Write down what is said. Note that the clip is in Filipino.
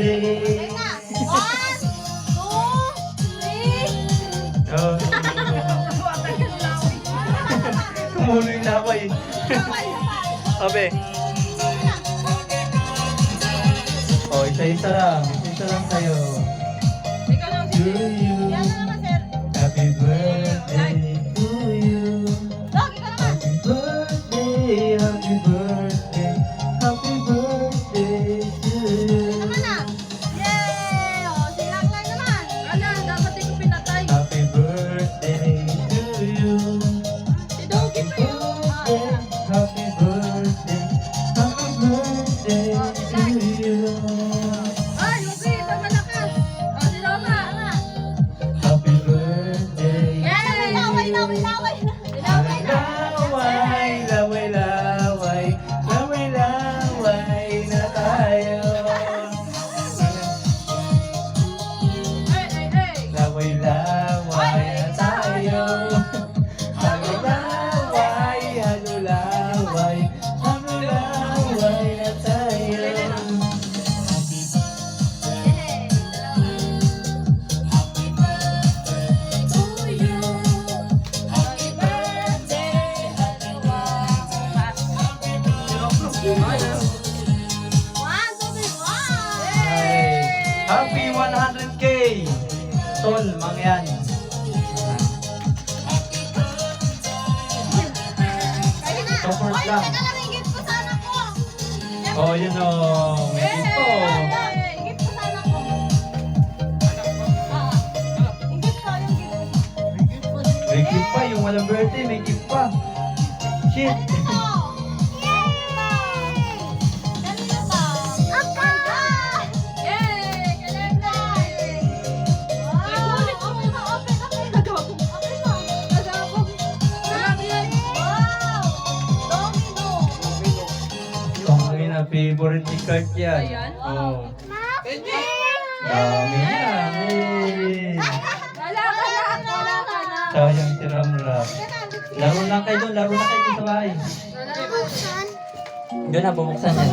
birthday. One, two, three. Oh. Tumulo yung laway. Abe. Oh, isa-isa lang. Isa-isa lang sa'yo. To you. Happy birthday to you. Happy birthday, happy birthday, happy birthday to you. Happy birthday to you. Happy birthday, happy birthday, happy birthday to you. Happy birthday. Laway, laway, laway, laway, laway na tayo. Laway, laway na tayo. Halo, laway, halo, laway, halo, laway na tayo. Happy 100K! Tol, mangyan. Support lang. Oh, yun o. May gift po. May gift pa. Yung walang birthday, may gift pa. Shit. Ang ina, favorite ni Kurt yan. Ayan? Oh. Dami yan. Eh. Sayang si Ramrap. Laro lang kayo doon. Laro na kayo sa bahay. Doon na, bubuksan yan.